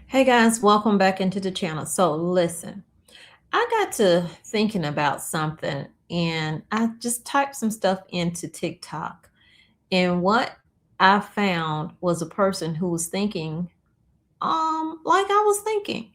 Hey guys, welcome back into the channel. So listen, I got to thinking about something and I just typed some stuff into TikTok. And what I found was a person who was thinking like I was thinking.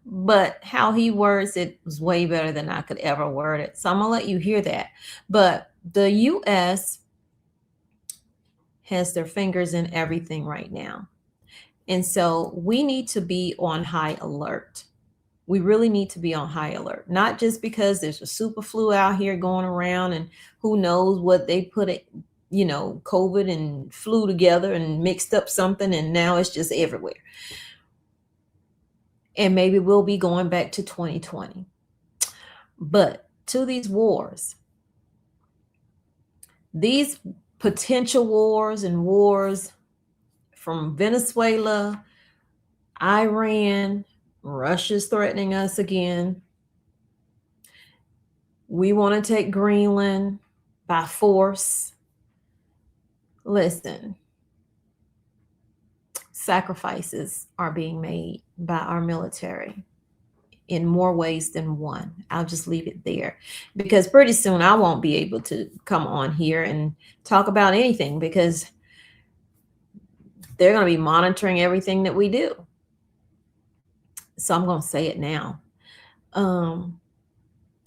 But how he words it was way better than I could ever word it. So I'm gonna let you hear that. But the US has their fingers in everything right now. And so we need to be on high alert. We really need to be on high alert, not just because there's a super flu out here going around and who knows what they put it, COVID and flu together and mixed up something and now it's just everywhere. And maybe we'll be going back to 2020. But to these wars, these potential wars and wars from Venezuela, Iran, Russia's threatening us again. We want to take Greenland by force. Listen, sacrifices are being made by our military in more ways than one. I'll just leave it there because pretty soon I won't be able to come on here and talk about anything because they're going to be monitoring everything that we do. So I'm going to say it now.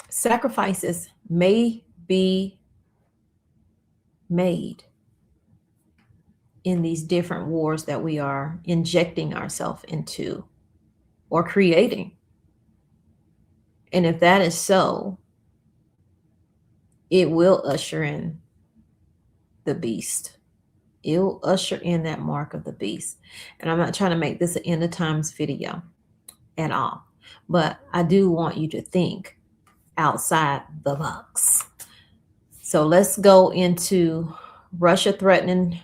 Sacrifices may be made in these different wars that we are injecting ourselves into or creating. And if that is so, it will usher in the beast. It will usher in that mark of the beast. And I'm not trying to make this an end of times video at all, but I do want you to think outside the box. So let's go into Russia threatening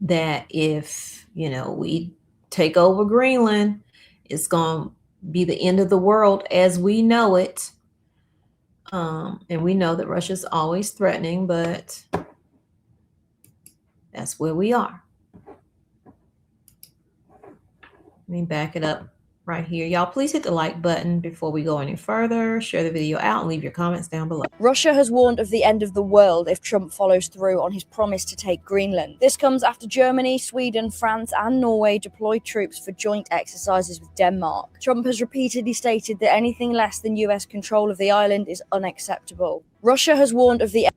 that if, we take over Greenland, it's going to be the end of the world as we know it. And we know that Russia's always threatening, but that's where we are. Let me back it up right here. Y'all, please hit the like button before we go any further. Share the video out and leave your comments down below. Russia has warned of the end of the world if Trump follows through on his promise to take Greenland. This comes after Germany, Sweden, France and Norway deployed troops for joint exercises with Denmark. Trump has repeatedly stated that anything less than US control of the island is unacceptable. Russia has warned of the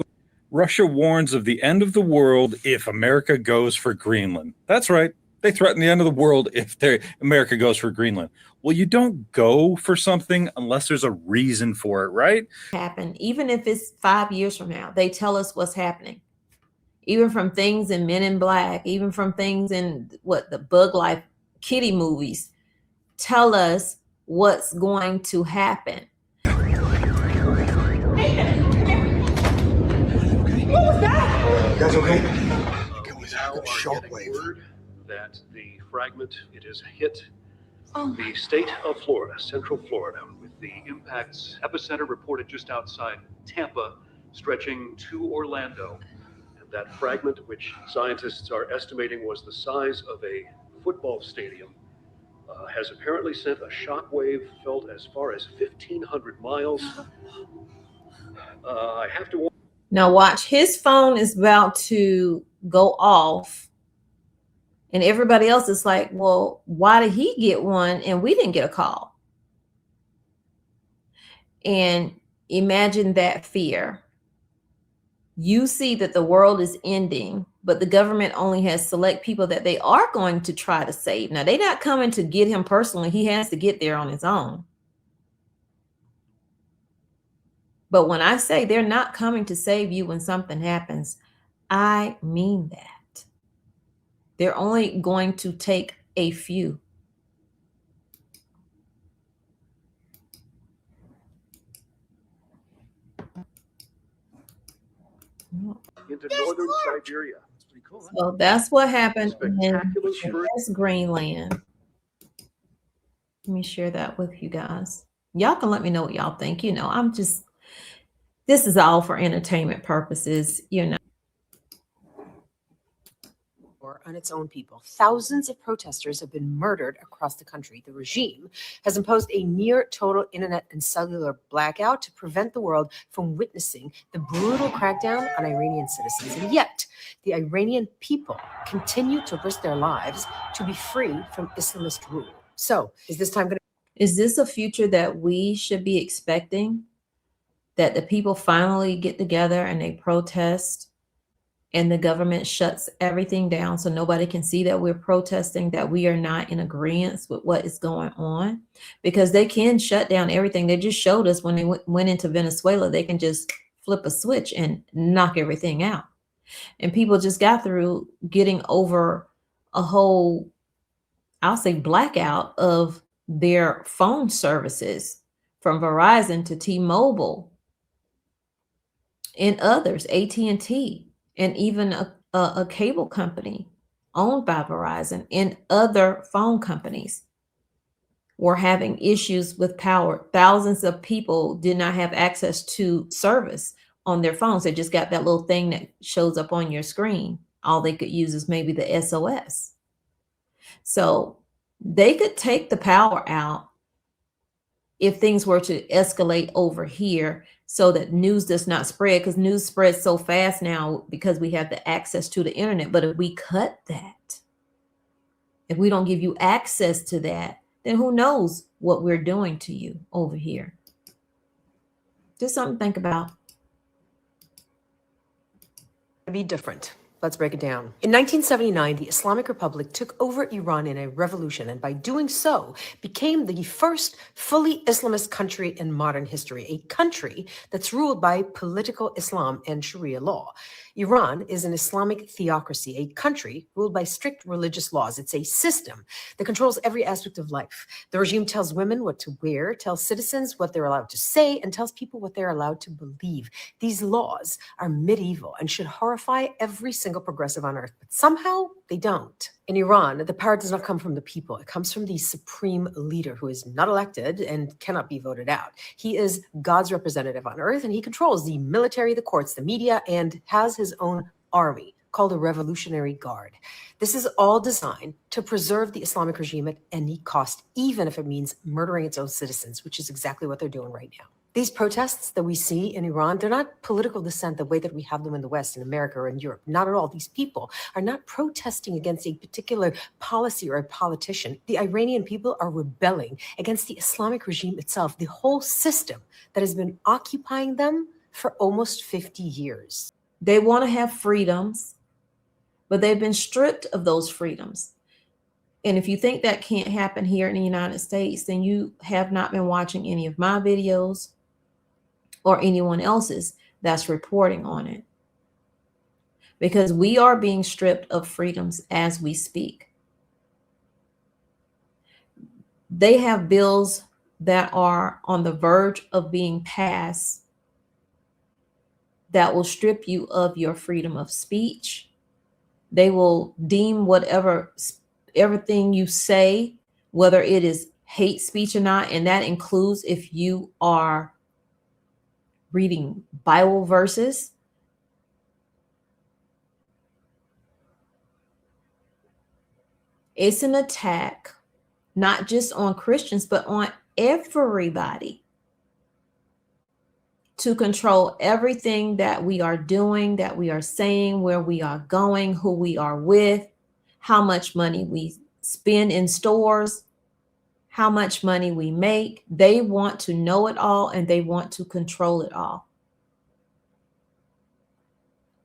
Russia warns of the end of the world if America goes for Greenland. That's right. They threaten the end of the world if America goes for Greenland. Well, you don't go for something unless there's a reason for it, right? Happen, even if it's 5 years from now, they tell us what's happening. Even from things in Men in Black, even from things in the Bug Life Kitty movies, tell us what's going to happen. What was that? You guys okay? It was a shockwave. That the fragment, it has hit the state of Florida, Central Florida, with the impact's epicenter reported just outside Tampa, stretching to Orlando. And that fragment, which scientists are estimating was the size of a football stadium, has apparently sent a shockwave felt as far as 1,500 miles. I have to. Now watch, his phone is about to go off. And everybody else is like, well, why did he get one and we didn't get a call? And imagine that fear. You see that the world is ending, but the government only has select people that they are going to try to save. Now, they're not coming to get him personally. He has to get there on his own. But when I say they're not coming to save you when something happens, I mean that. They're only going to take a few. Into northern Siberia. That's pretty cool. So that's what happened in Greenland. Let me share that with you guys. Y'all can let me know what y'all think. This is all for entertainment purposes, on its own people. Thousands of protesters have been murdered across the country. The regime has imposed a near total internet and cellular blackout to prevent the world from witnessing the brutal crackdown on Iranian citizens. And yet, the Iranian people continue to risk their lives to be free from Islamist rule. So, is this time going to... Is this a future that we should be expecting? That the people finally get together and they protest and the government shuts everything down so nobody can see that we're protesting, that we are not in agreement with what is going on? Because they can shut down everything. They just showed us when they went into Venezuela, they can just flip a switch and knock everything out. And people just got through getting over a whole, I'll say, blackout of their phone services from Verizon to T-Mobile and others, AT&T, and even a cable company owned by Verizon and other phone companies were having issues with power. Thousands of people did not have access to service on their phones. They just got that little thing that shows up on your screen. All they could use is maybe the SOS. So they could take the power out if things were to escalate over here so that news does not spread, because news spreads so fast now because we have the access to the internet. But if we cut that, if we don't give you access to that, then who knows what we're doing to you over here. Just something to think about. Be different. Let's break it down. In 1979, the Islamic Republic took over Iran in a revolution, and by doing so, became the first fully Islamist country in modern history, a country that's ruled by political Islam and Sharia law. Iran is an Islamic theocracy, a country ruled by strict religious laws. It's a system that controls every aspect of life. The regime tells women what to wear, tells citizens what they're allowed to say, and tells people what they're allowed to believe. These laws are medieval and should horrify every single progressive on earth, but somehow they don't. In Iran, the power does not come from the people. It comes from the supreme leader who is not elected and cannot be voted out. He is God's representative on earth, and he controls the military, the courts, the media, and has his own army called the Revolutionary Guard. This is all designed to preserve the Islamic regime at any cost, even if it means murdering its own citizens, which is exactly what they're doing right now. These protests that we see in Iran, they're not political dissent the way that we have them in the West, in America, or in Europe. Not at all. These people are not protesting against a particular policy or a politician. The Iranian people are rebelling against the Islamic regime itself, the whole system that has been occupying them for almost 50 years. They want to have freedoms, but they've been stripped of those freedoms. And if you think that can't happen here in the United States, then you have not been watching any of my videos or anyone else's that's reporting on it. Because we are being stripped of freedoms as we speak. They have bills that are on the verge of being passed that will strip you of your freedom of speech. They will deem everything you say, whether it is hate speech or not, and that includes if you are reading Bible verses. It's an attack, not just on Christians, but on everybody, to control everything that we are doing, that we are saying, where we are going, who we are with, how much money we spend in stores, how much money we make. They want to know it all, and they want to control it all.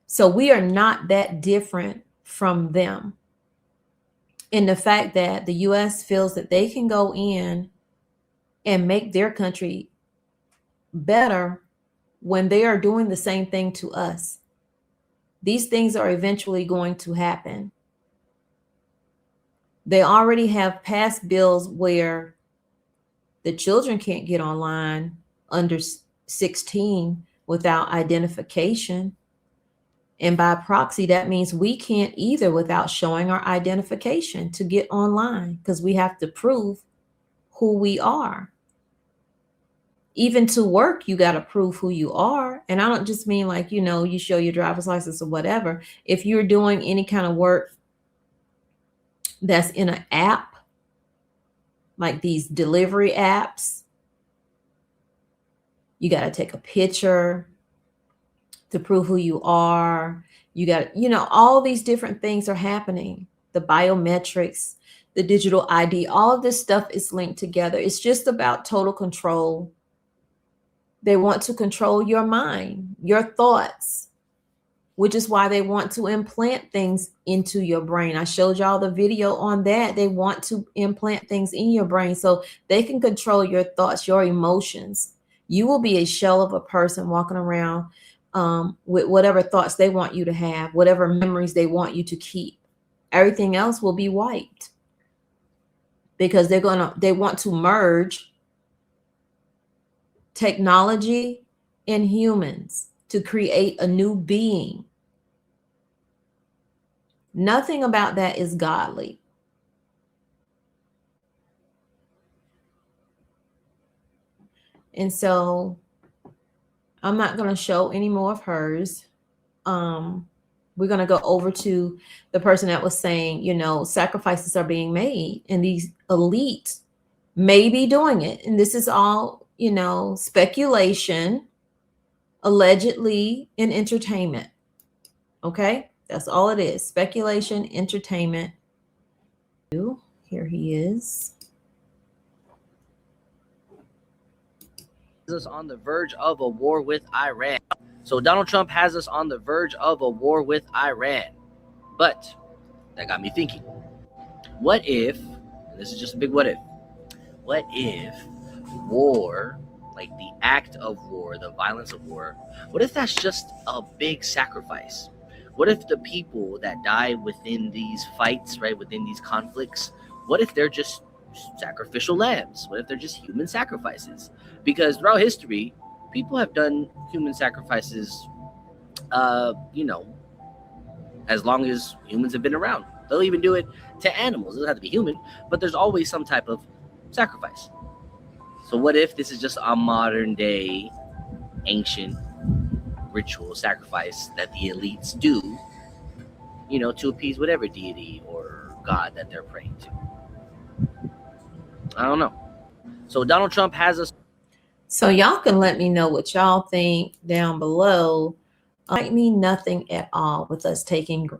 So we are not that different from them in the fact that the U.S. feels that they can go in and make their country better when they are doing the same thing to us. These things are eventually going to happen. They already have passed bills where the children can't get online under 16 without identification. And by proxy, that means we can't either without showing our identification to get online, because we have to prove who we are. Even to work, you got to prove who you are. And I don't just mean like, you show your driver's license or whatever. If you're doing any kind of work that's in an app, like these delivery apps. You got to take a picture to prove who you are. You got, you know, all these different things are happening. The biometrics, the digital ID, all of this stuff is linked together. It's just about total control. They want to control your mind, your thoughts, which is why they want to implant things into your brain. I showed y'all the video on that. They want to implant things in your brain so they can control your thoughts, your emotions. You will be a shell of a person walking around with whatever thoughts they want you to have, whatever memories they want you to keep. Everything else will be wiped because they want to merge technology and humans to create a new being. Nothing about that is godly. And so I'm not going to show any more of hers. We're going to go over to the person that was saying, you know, sacrifices are being made and these elites may be doing it. And this is all, you know, speculation, allegedly in entertainment. Okay. That's all it is. Speculation, entertainment. Here he is. Us on the verge of a war with Iran. So Donald Trump has us on the verge of a war with Iran. But that got me thinking, what if, and this is just a big what if war, like the act of war, the violence of war, what if that's just a big sacrifice? What if the people that die within these fights, right, within these conflicts, what if they're just sacrificial lambs? What if they're just human sacrifices? Because throughout history, people have done human sacrifices, you know, as long as humans have been around. They'll even do it to animals. It doesn't have to be human, but there's always some type of sacrifice. So what if this is just a modern day ancient ritual sacrifice that the elites do, you know, to appease whatever deity or god that they're praying to? I don't know. So Donald Trump has us. So y'all can let me know what y'all think down below. Might mean nothing at all with us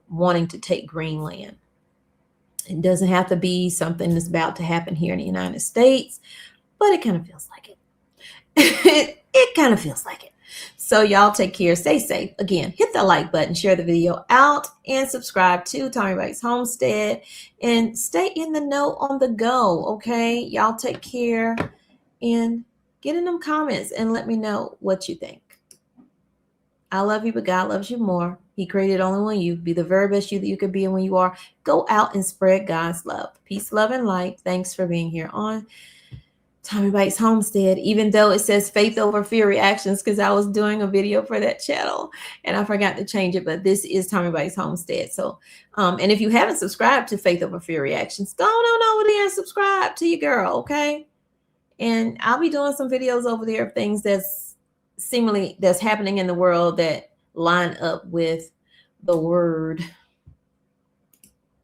wanting to take Greenland. It doesn't have to be something that's about to happen here in the United States, but it kind of feels like it. It kind of feels like it. So y'all take care, stay safe. Again, hit that like button, share the video out, and subscribe to Tommy Bites Homestead, and stay in the know on the go, okay? Y'all take care, and get in them comments and let me know what you think. I love you, but God loves you more. He created only one you. Be the very best you that you could be, and when you are, go out and spread God's love. Peace, love, and light. Thanks for being here on Tommy Bites Homestead, even though it says faith over fear reactions, because I was doing a video for that channel and I forgot to change it, but this is Tommy Bites Homestead. So, and if you haven't subscribed to Faith Over Fear Reactions, go on over there and subscribe to your girl, okay? And I'll be doing some videos over there of things that's seemingly that's happening in the world that line up with the word